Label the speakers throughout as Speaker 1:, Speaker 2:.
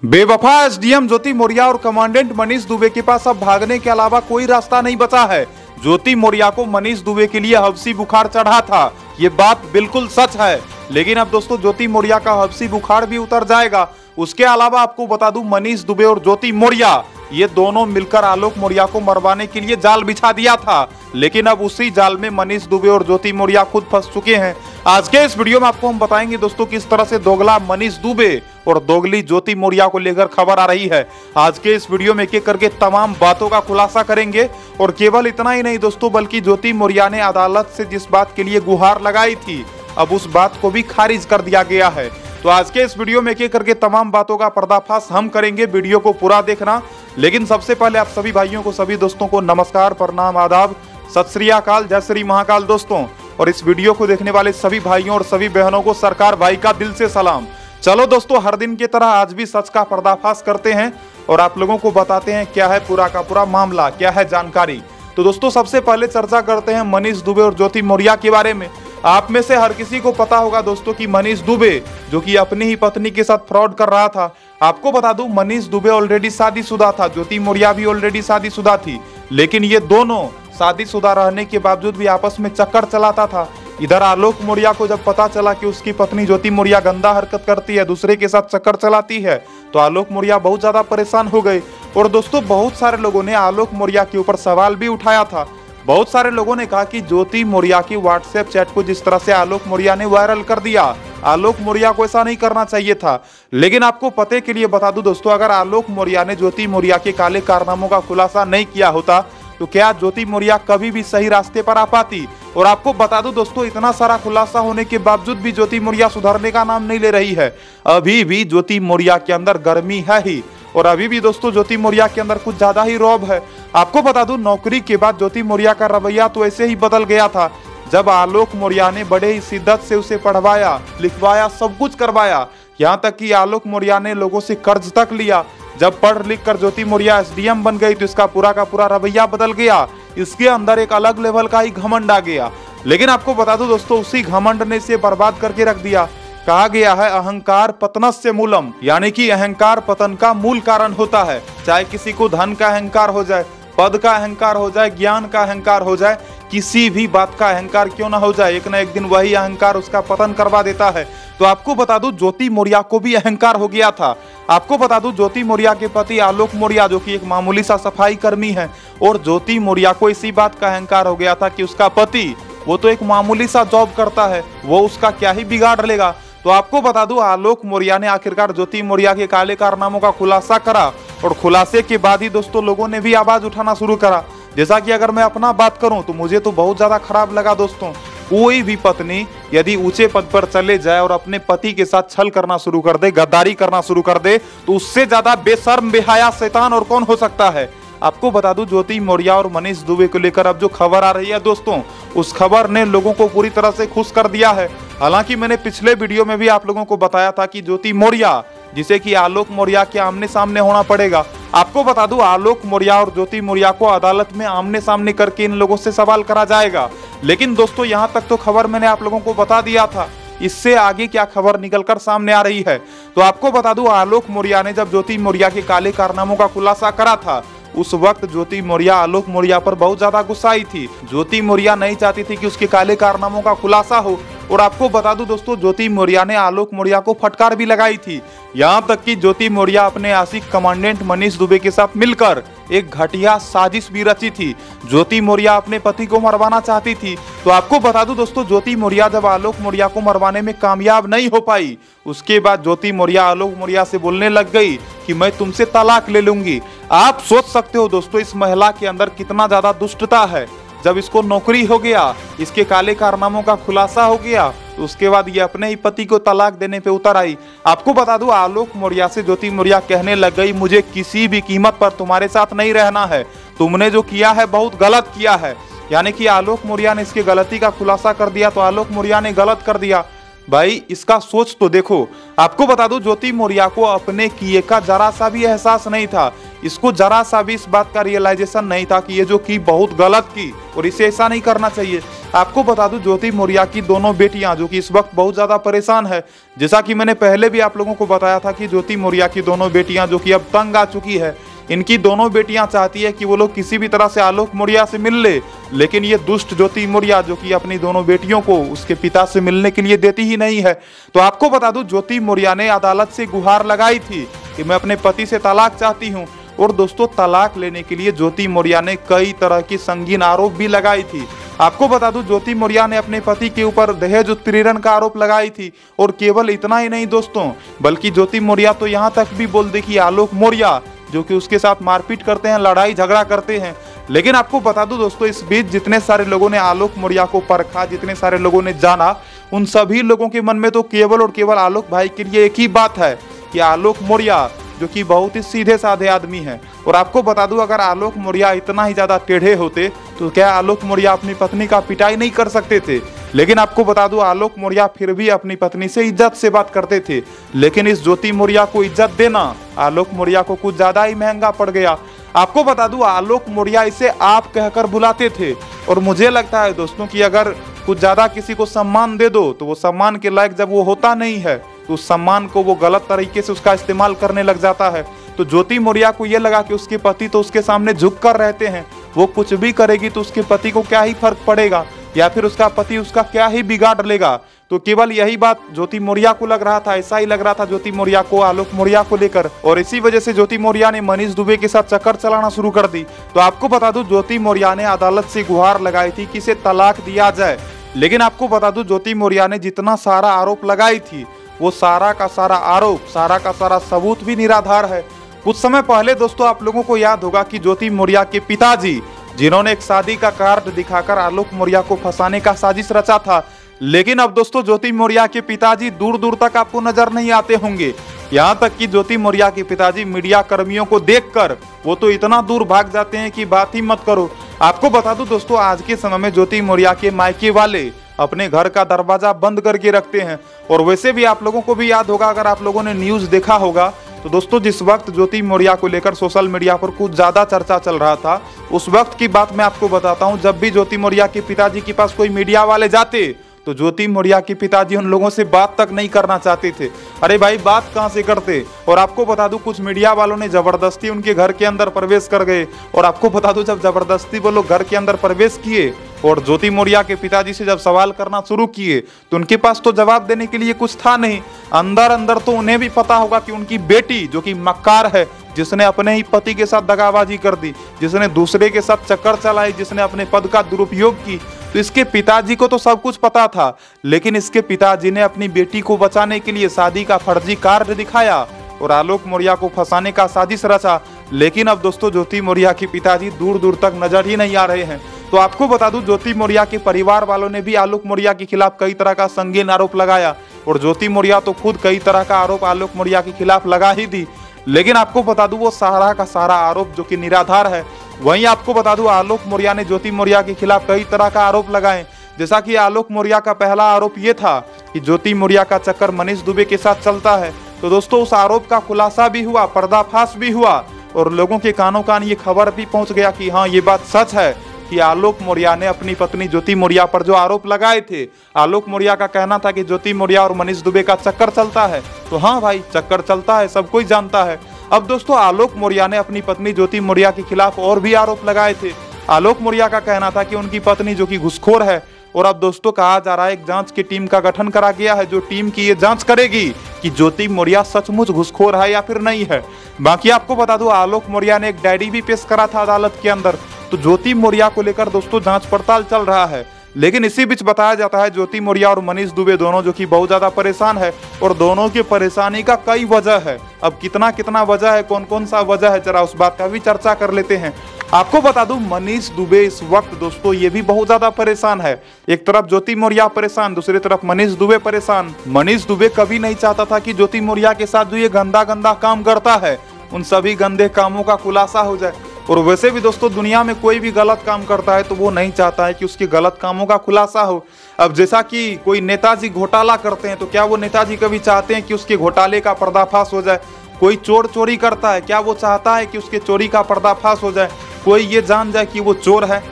Speaker 1: बेवफा एसडीएम ज्योति मौर्य और कमांडेंट मनीष दुबे के पास अब भागने के अलावा कोई रास्ता नहीं बचा है। ज्योति मौर्य को मनीष दुबे के लिए हब्सी बुखार चढ़ा था, ये बात बिल्कुल सच है। लेकिन अब दोस्तों ज्योति मौर्य का हब्सी बुखार भी उतर जाएगा। उसके अलावा आपको बता दूं, मनीष दुबे और ज्योति मौर्य ये दोनों मिलकर आलोक मौर्य को मरवाने के लिए जाल बिछा दिया था, लेकिन अब उसी जाल में मनीष दुबे और ज्योति मौर्य खुद फंस चुके हैं। आज के इस वीडियो में आपको हम बताएंगे दोस्तों किस तरह से दोगला मनीष दुबे और दोगली ज्योति मौर्य को लेकर खबर आ रही है। आज के इस वीडियो में एक एक करके तमाम बातों का खुलासा करेंगे। और केवल इतना ही नहीं दोस्तों, बल्कि ज्योति मौर्य ने अदालत से जिस बात के लिए गुहार लगाई थी, अब उस बात को भी खारिज कर दिया गया है। तो आज के इस वीडियो में एक एक करके तमाम बातों का पर्दाफाश हम करेंगे, वीडियो को पूरा देखना। लेकिन सबसे पहले आप सभी भाइयों को, सभी दोस्तों को नमस्कार, प्रणाम, आदाब, सत श्री अकाल, जय श्री महाकाल दोस्तों। और इस वीडियो को देखने वाले सभी भाइयों और सभी बहनों को सरकार भाई का दिल से सलाम। चलो दोस्तों, हर दिन की तरह आज भी सच का पर्दाफाश करते हैं और आप लोगों को बताते हैं क्या है पूरा का पूरा मामला, क्या है जानकारी। तो दोस्तों सबसे पहले चर्चा करते हैं मनीष दुबे और ज्योति मौर्य के बारे में। आप में से हर किसी को पता होगा दोस्तों कि मनीष दुबे जो कि अपनी ही पत्नी के साथ फ्रॉड कर रहा था। आपको बता दूं, मनीष दुबे ऑलरेडी शादीशुदा था, ज्योति मौर्य भी ऑलरेडी शादीशुदा थी, लेकिन ये दोनों शादीशुदा रहने के बावजूद भी आपस में चक्कर चलाता था। इधर आलोक मौर्य को जब पता चला कि उसकी पत्नी ज्योति मौर्य गंदा हरकत करती है, दूसरे के साथ चक्कर चलाती है, तो आलोक मौर्य बहुत ज्यादा परेशान हो गए। और दोस्तों बहुत सारे लोगों ने आलोक मौर्य के ऊपर सवाल भी उठाया था। बहुत सारे लोगों ने कहा कि ज्योति मौर्य की व्हाट्सएप चैट को जिस तरह से आलोक मौर्य ने वायरल कर दिया, आलोक मौर्य को ऐसा नहीं करना चाहिए था। लेकिन आपको पते के लिए बता दूं दोस्तों, अगर आलोक मौर्य ने ज्योति मौर्य के काले कारनामों का खुलासा नहीं किया होता तो क्या ज्योति मौर्य कभी भी सही रास्ते पर आ पाती। और आपको बता दूं दोस्तों, इतना सारा खुलासा होने के बावजूद भी ज्योति मौर्य सुधरने का नाम नहीं ले रही है। अभी भी ज्योति मौर्य के अंदर गर्मी है ही, और अभी भी दोस्तों ज्योति मौर्य के अंदर कुछ ज्यादा ही रौब है। आपको बता दूं, नौकरी के बाद ज्योति मौर्य का रवैया तो ऐसे ही बदल गया था। जब आलोक मौर्य ने बड़े ही शिद्दत से उसे पढ़वाया, लिखवाया, सब कुछ करवाया, यहाँ तक कि आलोक मौर्य ने लोगों से कर्ज तक लिया। जब पढ़ लिख कर ज्योति मौर्य एसडीएम बन गई तो इसका पूरा का पूरा रवैया बदल गया। इसके अंदर एक अलग लेवल का ही घमंड आ गया। लेकिन आपको बता दूं दोस्तों, उसी घमंड ने इसे बर्बाद करके रख दिया। कहा गया है अहंकार पतनस्य मूलम, यानी कि अहंकार पतन का मूल कारण होता है। चाहे किसी को धन का अहंकार हो जाए, पद का अहंकार हो जाए, ज्ञान का अहंकार हो जाए, किसी भी बात का अहंकार क्यों ना हो जाए, एक ना एक दिन वही अहंकार उसका पतन करवा देता है। तो आपको बता दूं, ज्योति मौर्य को भी अहंकार हो गया था। आपको बता दूं, ज्योति मौर्य के पति आलोक मौर्य जो कि एक मामूली सा सफाई कर्मी है, और ज्योति मौर्य को इसी बात का अहंकार हो गया था कि उसका पति वो तो एक मामूली सा जॉब करता है, वो उसका क्या ही बिगाड़ लेगा। तो आपको बता दूं, आलोक मौर्य ने आखिरकार ज्योति मौर्य के काले कारनामों का खुलासा करा, और खुलासे के बाद ही दोस्तों लोगों ने भी आवाज उठाना शुरू करा। जैसा कि अगर मैं अपना बात करूं तो मुझे तो बहुत ज्यादा खराब लगा दोस्तों। कोई भी पत्नी यदि ऊंचे पद पर चले जाए और अपने पति के साथ छल करना शुरू कर दे, गद्दारी करना शुरू कर दे, तो उससे ज्यादा बेशर्म, बेहया, शैतान और कौन हो सकता है। आपको बता दूं, ज्योति मौर्य और मनीष दुबे को लेकर अब जो खबर आ रही है दोस्तों, उस खबर ने लोगों को पूरी तरह से खुश कर दिया है। हालांकि मैंने पिछले वीडियो में भी आप लोगों को बताया था कि ज्योति मौर्य जिसे कि आलोक मौर्य के आमने सामने होना पड़ेगा। आपको बता दूं, आलोक मौर्य और ज्योति मौर्य को अदालत में आमने सामने करके इन लोगों से सवाल करा जाएगा। लेकिन दोस्तों यहाँ तक तो खबर मैंने आप लोगों को बता दिया था, इससे आगे क्या खबर निकलकर सामने आ रही है। तो आपको बता दूं, आलोक मौर्य ने जब ज्योति मौर्य के काले कारनामों का खुलासा करा था, उस वक्त ज्योति मौर्य आलोक मौर्य पर बहुत ज्यादा गुस्साई थी। ज्योति मौर्य नहीं चाहती थी कि उसके काले कारनामों का खुलासा हो। और आपको बता दूं दोस्तों, ज्योति मौर्य ने आलोक मौर्य को फटकार भी लगाई थी। यहाँ तक कि ज्योति मौर्य अपने आशिक कमांडेंट मनीष दुबे के साथ मिलकर एक घटिया साजिश भी रची थी। ज्योति मौर्य अपने पति को मरवाना चाहती थी। तो आपको बता दूं दोस्तों, ज्योति मौर्य जब आलोक मौर्य को मरवाने में कामयाब नहीं हो पाई, उसके बाद ज्योति मौर्य आलोक मौर्य से बोलने लग गई कि मैं तुमसे तलाक ले लूंगी। आप सोच सकते हो दोस्तों, इस महिला के अंदर कितना ज्यादा दुष्टता है। जब इसको नौकरी हो गया, इसके काले कारनामों का खुलासा हो गया, तो उसके बाद ये अपने ही पति को तलाक देने पे उतर आई। आपको बता दूं, आलोक मौर्य से ज्योति मौर्य कहने लग गई, मुझे किसी भी कीमत पर तुम्हारे साथ नहीं रहना है, तुमने जो किया है बहुत गलत किया है। यानी कि आलोक मौर्य ने इसकी गलती का खुलासा कर दिया, तो आलोक मौर्य ने गलत कर दिया। भाई इसका सोच तो देखो। आपको बता दूं ज्योति मौर्य को अपने किए का जरा सा भी एहसास नहीं था। इसको जरा सा भी इस बात का रियलाइजेशन नहीं था कि ये जो की बहुत गलत की और इसे ऐसा नहीं करना चाहिए। आपको बता दूं ज्योति मौर्य की दोनों बेटियां जो कि इस वक्त बहुत ज्यादा परेशान है, जैसा कि मैंने पहले भी आप लोगों को बताया था कि ज्योति मौर्य की दोनों बेटियां जो कि अब तंग आ चुकी है, इनकी दोनों बेटियां चाहती है कि वो लोग किसी भी तरह से आलोक मौर्य से मिल ले, लेकिन ये दुष्ट ज्योति मौर्य जो कि अपनी दोनों बेटियों को उसके पिता से मिलने के लिए देती ही नहीं है। तो आपको बता दूं ज्योति मौर्य ने अदालत से गुहार लगाई थी कि मैं अपने पति से तलाक चाहती हूं। और दोस्तों तलाक लेने के लिए ज्योति मौर्य ने कई तरह की संगीन आरोप भी लगाई थी। आपको बता दूं ज्योति मौर्य ने अपने पति के ऊपर दहेज उत्पीड़न का आरोप लगाई थी। और केवल इतना ही नहीं दोस्तों, बल्कि ज्योति मौर्य तो यहाँ तक भी बोल दी कि आलोक मौर्य जो कि उसके साथ मारपीट करते हैं, लड़ाई झगड़ा करते हैं। लेकिन आपको बता दूं दोस्तों, इस बीच जितने सारे लोगों ने आलोक मौर्य को परखा, जितने सारे लोगों ने जाना, उन सभी लोगों के मन में तो केवल और केवल आलोक भाई के लिए एक ही बात है कि आलोक मौर्य जो कि बहुत ही सीधे साधे आदमी हैं। और आपको बता दूं अगर आलोक मौर्य इतना ही ज्यादा टेढ़े होते तो क्या आलोक मौर्य अपनी पत्नी का पिटाई नहीं कर सकते थे। लेकिन आपको बता दूं आलोक मौर्य फिर भी अपनी पत्नी से इज्जत से बात करते थे। लेकिन इस ज्योति मौर्य को इज्जत देना आलोक मौर्य को कुछ ज्यादा ही महंगा पड़ गया। आपको बता दूं आलोक मौर्य इसे आप कहकर बुलाते थे। और मुझे लगता है दोस्तों कि अगर कुछ ज्यादा किसी को सम्मान दे दो तो वो सम्मान के लायक जब वो होता नहीं है तो उस सम्मान को वो गलत तरीके से उसका इस्तेमाल करने लग जाता है। तो ज्योति मौर्य को ये लगा कि उसके पति तो उसके सामने झुक कर रहते हैं, वो कुछ भी करेगी तो उसके पति को क्या ही फर्क पड़ेगा, या फिर उसका पति उसका क्या ही बिगाड़ लेगा। तो केवल यही बात ज्योति मौर्य को लग रहा था, ऐसा ही लग रहा था ज्योति मौर्य को आलोक मौर्य को लेकर। और इसी वजह से ज्योति मौर्य ने मनीष दुबे के साथ चक्कर चलाना शुरू कर दी। तो आपको बता दूं ज्योति मौर्य ने अदालत से गुहार लगाई थी कि इसे तलाक दिया जाए। लेकिन आपको बता दूं ज्योति मौर्य ने जितना सारा आरोप लगाई थी वो सारा का सारा आरोप, सारा का सारा सबूत भी निराधार है। कुछ समय पहले दोस्तों आप लोगों को याद होगा कि ज्योति मौर्य के पिताजी, जिन्होंने एक शादी का कार्ड दिखाकर आलोक मौर्य को फंसाने का साजिश रचा था, लेकिन अब दोस्तों ज्योति मौर्य के पिताजी दूर दूर तक आपको नजर नहीं आते होंगे। यहाँ तक कि ज्योति मौर्य के पिताजी मीडिया कर्मियों को देखकर वो तो इतना दूर भाग जाते हैं कि बात ही मत करो। आपको बता दूं दोस्तों आज के समय में ज्योति मौर्य के मायके वाले अपने घर का दरवाजा बंद करके रखते हैं। और वैसे भी आप लोगों को भी याद होगा, अगर आप लोगों ने न्यूज देखा होगा तो दोस्तों जिस वक्त ज्योति मौर्य को लेकर सोशल मीडिया पर कुछ ज्यादा चर्चा चल रहा था, उस वक्त की बात मैं आपको बताता हूं। जब भी ज्योति मौर्य के पिताजी के पास कोई मीडिया वाले जाते तो ज्योति मौर्य के पिताजी उन लोगों से बात तक नहीं करना चाहते थे। अरे भाई बात कहां से करते। और आपको बता दूं कुछ मीडिया वालों ने जबरदस्ती उनके घर के अंदर प्रवेश कर गए। और आपको बता दूं जब जबरदस्ती वो लोग घर के अंदर प्रवेश किए और ज्योति मौर्य के पिताजी से जब सवाल करना शुरू किए तो उनके पास तो जवाब देने के लिए कुछ था नहीं। अंदर अंदर तो उन्हें भी पता होगा कि उनकी बेटी जो कि मक्कार है, जिसने अपने ही पति के साथ दगाबाजी कर दी, जिसने दूसरे के साथ चक्कर चलाई, जिसने अपने पद का दुरुपयोग की, तो इसके पिताजी को तो सब कुछ पता था। लेकिन इसके पिताजी ने अपनी बेटी को बचाने के लिए शादी का फर्जी कार्ड दिखाया और आलोक मौर्य को फंसाने का साजिश रचा। लेकिन अब दोस्तों ज्योति मौर्य के पिताजी दूर दूर तक नजर ही नहीं आ रहे हैं। तो आपको बता दूं ज्योति मौर्य के परिवार वालों ने भी आलोक मौर्य के खिलाफ कई तरह का संगीन आरोप लगाया और ज्योति मौर्य तो खुद कई तरह का आरोप आलोक मौर्य के खिलाफ लगा ही दी। लेकिन आपको बता दूं वो सारा का सारा आरोप जो कि निराधार है। वहीं आपको बता दूं आलोक मौर्य ने ज्योति मौर्य के खिलाफ कई तरह का आरोप लगाए। जैसा कि आलोक मौर्य का पहला आरोप ये था कि ज्योति मौर्य का चक्कर मनीष दुबे के साथ चलता है। तो दोस्तों उस आरोप का खुलासा भी हुआ, पर्दाफाश भी हुआ और लोगों के कानों कान ये खबर भी पहुंच गया कि हाँ ये बात सच है कि आलोक मौर्य ने अपनी पत्नी ज्योति मौर्य पर जो आरोप लगाए थे, आलोक मौर्य का कहना था कि ज्योति मौर्य और मनीष दुबे का चक्कर चलता है। तो हाँ भाई चक्कर चलता है, सब कोई जानता है। अब दोस्तों आलोक मौर्य ने अपनी पत्नी ज्योति मौर्य के खिलाफ और भी आरोप लगाए थे। आलोक मौर्य का कहना था कि उनकी पत्नी जो कि घूसखोर है। और अब दोस्तों कहा जा रहा है एक जांच की टीम का गठन करा गया है जो टीम की ये जांच करेगी कि ज्योति मौर्य सचमुच घूसखोर है या फिर नहीं है। बाकी आपको बता दूं आलोक मौर्य ने एक डायरी भी पेश करा था अदालत के अंदर। तो ज्योति मौर्य को लेकर दोस्तों जांच पड़ताल चल रहा है। लेकिन इसी बीच बताया जाता है ज्योति मौर्य और मनीष दुबे दोनों जो कि बहुत ज्यादा परेशान है और दोनों की परेशानी का कई वजह है। अब कितना कितना वजह है, कौन कौन सा वजह है, जरा उस बात का भी चर्चा कर लेते हैं। आपको बता दूं मनीष दुबे इस वक्त दोस्तों ये भी बहुत ज्यादा परेशान है। एक तरफ ज्योति मौर्य परेशान, दूसरी तरफ मनीष दुबे परेशान। मनीष दुबे कभी नहीं चाहता था कि ज्योति मौर्य के साथ जो ये गंदा गंदा काम करता है उन सभी गंदे कामों का खुलासा हो जाए। और वैसे भी दोस्तों दुनिया में कोई भी गलत काम करता है तो वो नहीं चाहता है कि उसके गलत कामों का खुलासा हो। अब जैसा कि कोई नेताजी घोटाला करते हैं तो क्या वो नेताजी कभी चाहते हैं कि उसके घोटाले का पर्दाफाश हो जाए? कोई चोर चोरी करता है, क्या वो चाहता है कि उसके चोरी का पर्दाफाश हो जाए, कोई ये जान जाए कि वो चोर है?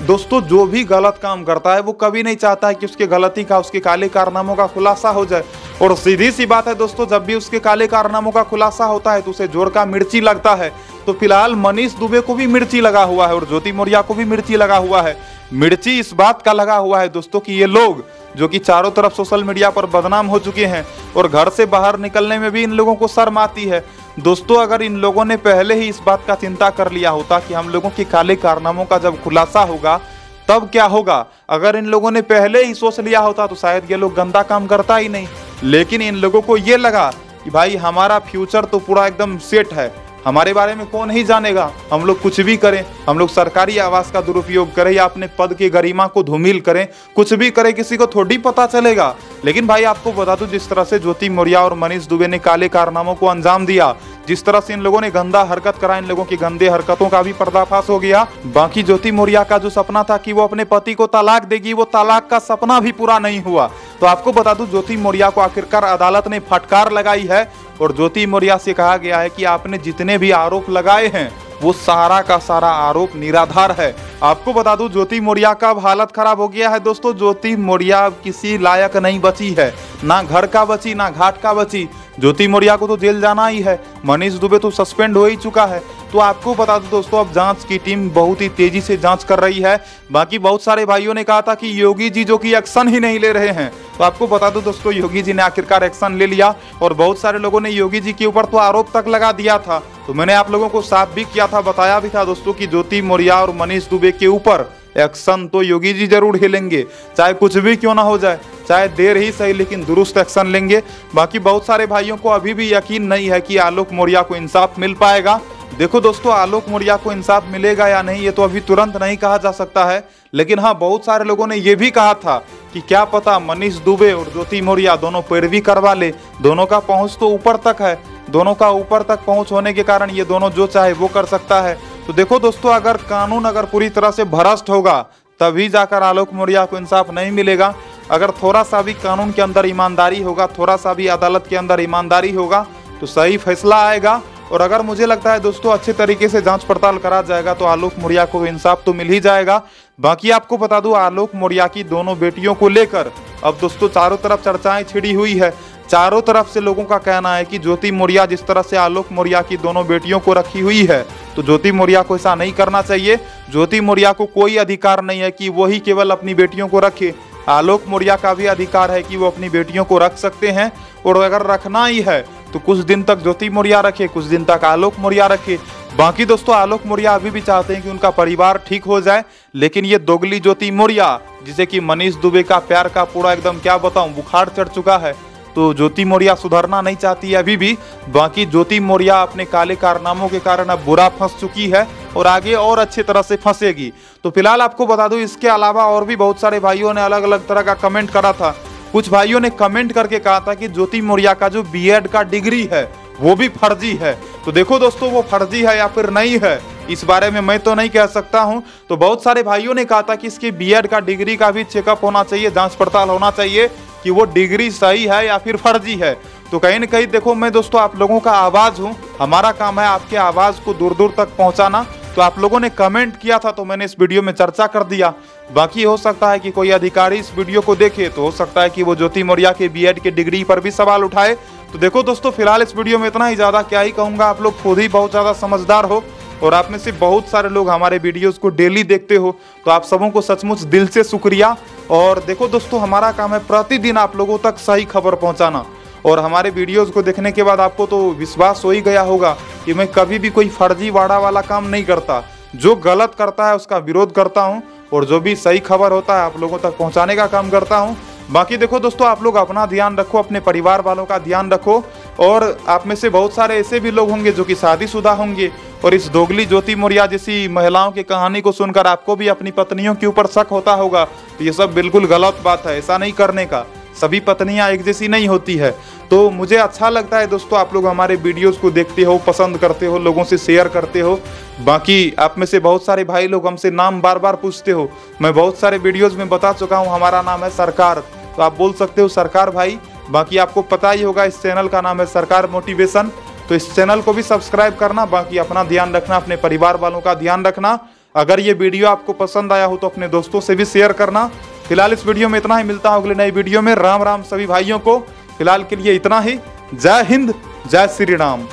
Speaker 1: दोस्तों जो भी गलत काम करता है वो कभी नहीं चाहता है कि उसके गलती का, उसके काले कारनामों का खुलासा हो जाए। और सीधी सी बात है दोस्तों, जब भी उसके काले कारनामों का खुलासा होता है तो उसे जोर का मिर्ची लगता है। तो फिलहाल मनीष दुबे को भी मिर्ची लगा हुआ है और ज्योति मौर्या को भी मिर्ची लगा हुआ है। मिर्ची इस बात का लगा हुआ है दोस्तों कि ये लोग जो कि चारों तरफ सोशल मीडिया पर बदनाम हो चुके हैं और घर से बाहर निकलने में भी इन लोगों को शर्म आती है। दोस्तों अगर इन लोगों ने पहले ही इस बात का चिंता कर लिया होता कि हम लोगों के काले कारनामों का जब खुलासा होगा तब क्या होगा, अगर इन लोगों ने पहले ही सोच लिया होता तो शायद ये लोग गंदा काम करता ही नहीं। लेकिन इन लोगों को ये लगा कि भाई हमारा फ्यूचर तो पूरा एकदम सेट है, हमारे बारे में कौन ही जानेगा, हम लोग कुछ भी करें, हम लोग सरकारी आवास का दुरुपयोग करें या अपने पद की गरिमा को धूमिल करें, कुछ भी करें, किसी को थोड़ी पता चलेगा। लेकिन भाई आपको बता दूं, जिस तरह से ज्योति मौर्या और मनीष दुबे ने काले कारनामों को अंजाम दिया, जिस तरह से इन लोगों ने गंदा हरकत करा, इन लोगों की गंदे हरकतों का भी पर्दाफाश हो गया। बाकी ज्योति मौर्या का जो सपना था कि वो अपने पति को तलाक देगी, वो तलाक का सपना भी पूरा नहीं हुआ। तो आपको बता दूं, ज्योति मौर्या को आखिरकार अदालत ने फटकार लगाई है और ज्योति मौर्या से कहा गया है कि आपने जितने भी आरोप लगाए हैं वो सारा का सारा आरोप निराधार है। आपको बता दूं, ज्योति मौर्या का अब हालत खराब हो गया है दोस्तों। ज्योति मौर्या किसी लायक नहीं बची है, ना घर का बची ना घाट का बची। ज्योति मौर्या को तो जेल जाना ही है, मनीष दुबे तो सस्पेंड हो ही चुका है। तो आपको बता दूं दोस्तों, अब जांच की टीम बहुत ही तेजी से जांच कर रही है। बाकी बहुत सारे भाइयों ने कहा था कि योगी जी जो कि एक्शन ही नहीं ले रहे हैं, तो आपको बता दूं दोस्तों, योगी जी ने आखिरकार एक्शन ले लिया और बहुत सारे लोगों ने योगी जी के ऊपर तो आरोप तक लगा दिया था। तो मैंने आप लोगों को साफ भी किया था, बताया भी था दोस्तों कि ज्योति मौर्या और मनीष दुबे के ऊपर एक्शन तो योगी जी जरूर लेंगे, चाहे कुछ भी क्यों ना हो जाए, चाहे देर ही सही लेकिन दुरुस्त एक्शन लेंगे। बाकी बहुत सारे भाइयों को अभी भी यकीन नहीं है कि आलोक मौर्या को इंसाफ मिल पाएगा। देखो दोस्तों, आलोक मौर्या को इंसाफ मिलेगा या नहीं ये तो अभी तुरंत नहीं कहा जा सकता है। लेकिन हाँ, बहुत सारे लोगों ने ये भी कहा था कि क्या पता मनीष दुबे और ज्योति मौर्या दोनों पैरवी करवा ले, दोनों का पहुंच तो ऊपर तक है, दोनों का ऊपर तक पहुंच होने के कारण ये दोनों जो चाहे वो कर सकता है। तो देखो दोस्तों, अगर कानून अगर पूरी तरह से भ्रष्ट होगा तभी जाकर आलोक मौर्या को इंसाफ नहीं मिलेगा। अगर थोड़ा सा भी कानून के अंदर ईमानदारी होगा, थोड़ा सा भी अदालत के अंदर ईमानदारी होगा तो सही फैसला आएगा। और अगर मुझे लगता है दोस्तों अच्छे तरीके से जांच पड़ताल करा जाएगा तो आलोक मौर्या को इंसाफ तो मिल ही जाएगा। बाकी आपको बता दूं, आलोक मौर्या की दोनों बेटियों को लेकर अब दोस्तों चारों तरफ चर्चाएं छिड़ी हुई है। चारों तरफ से लोगों का कहना है कि ज्योति मौर्या जिस तरह से आलोक मौर्या की दोनों बेटियों को रखी हुई है, तो ज्योति मौर्या को ऐसा नहीं करना चाहिए। ज्योति मौर्या को कोई अधिकार नहीं है कि वही केवल अपनी बेटियों को रखे, आलोक मौर्या का भी अधिकार है कि वो अपनी बेटियों को रख सकते हैं। और अगर रखना ही है तो कुछ दिन तक ज्योति मौर्या रखे, कुछ दिन तक आलोक मौर्या रखे। बाकी दोस्तों, आलोक मौर्या अभी भी चाहते हैं कि उनका परिवार ठीक हो जाए, लेकिन ये दोगली ज्योति मौर्या जिसे कि मनीष दुबे का प्यार का पूरा एकदम क्या बताऊं बुखार चढ़ चुका है, तो ज्योति मौर्या सुधरना नहीं चाहती है अभी भी। बाकी ज्योति मौर्या अपने काले कारनामों के कारण अब बुरा फंस चुकी है और आगे और अच्छी तरह से फंसेगी। तो फिलहाल आपको बता दूं, इसके अलावा और भी बहुत सारे भाइयों ने अलग अलग तरह का कमेंट करा था। कुछ भाइयों ने कमेंट करके कहा था कि ज्योति मौर्या का जो बीएड का डिग्री है वो भी फर्जी है। तो देखो दोस्तों, वो फर्जी है या फिर नहीं है इस बारे में मैं तो नहीं कह सकता हूं। तो बहुत सारे भाइयों ने कहा था कि इसकी बीएड का डिग्री का भी चेकअप होना चाहिए, जांच पड़ताल होना चाहिए कि वो डिग्री सही है या फिर फर्जी है। तो कहीं ना कहीं देखो, मैं दोस्तों आप लोगों का आवाज हूं, हमारा काम है आपके आवाज को दूर दूर तक पहुंचाना। तो आप लोगों ने कमेंट किया था तो मैंने इस वीडियो में चर्चा कर दिया। बाकी हो सकता है कि कोई अधिकारी इस वीडियो को देखे तो हो सकता है कि वो ज्योति मौर्या के बीएड के डिग्री पर भी सवाल उठाए। तो देखो दोस्तों, फिलहाल इस वीडियो में इतना ही, ज़्यादा क्या ही कहूँगा, आप लोग खुद ही बहुत ज़्यादा समझदार हो और आप में से बहुत सारे लोग हमारे वीडियोज़ को डेली देखते हो, तो आप सबों को सचमुच दिल से शुक्रिया। और देखो दोस्तों, हमारा काम है प्रतिदिन आप लोगों तक सही खबर पहुँचाना। और हमारे वीडियोस को देखने के बाद आपको तो विश्वास हो ही गया होगा कि मैं कभी भी कोई फर्जीवाड़ा वाला काम नहीं करता। जो गलत करता है उसका विरोध करता हूं और जो भी सही खबर होता है आप लोगों तक पहुंचाने का काम करता हूं। बाकी देखो दोस्तों, आप लोग अपना ध्यान रखो, अपने परिवार वालों का ध्यान रखो। और आप में से बहुत सारे ऐसे भी लोग होंगे जो कि शादीशुदा होंगे और इस दोगली ज्योति मौर्या जैसी महिलाओं की कहानी को सुनकर आपको भी अपनी पत्नियों के ऊपर शक होता होगा। तो ये सब बिल्कुल गलत बात है, ऐसा नहीं करने का। सभी पत्नियां एक जैसी नहीं होती है। तो मुझे अच्छा लगता है दोस्तों, आप लोग हमारे वीडियोस को देखते हो, पसंद करते हो, लोगों से शेयर करते हो। बाकी आप में से बहुत सारे भाई लोग हमसे नाम बार बार पूछते हो। मैं बहुत सारे वीडियोस में बता चुका हूँ, हमारा नाम है सरकार, तो आप बोल सकते हो सरकार भाई। बाकी आपको पता ही होगा इस चैनल का नाम है सरकार मोटिवेशन, तो इस चैनल को भी सब्सक्राइब करना। बाकी अपना ध्यान रखना, अपने परिवार वालों का ध्यान रखना। अगर ये वीडियो आपको पसंद आया हो तो अपने दोस्तों से भी शेयर करना। फिलहाल इस वीडियो में इतना ही, मिलता हूं अगले नई वीडियो में। राम राम सभी भाइयों को, फिलहाल के लिए इतना ही। जय हिंद, जय श्री राम।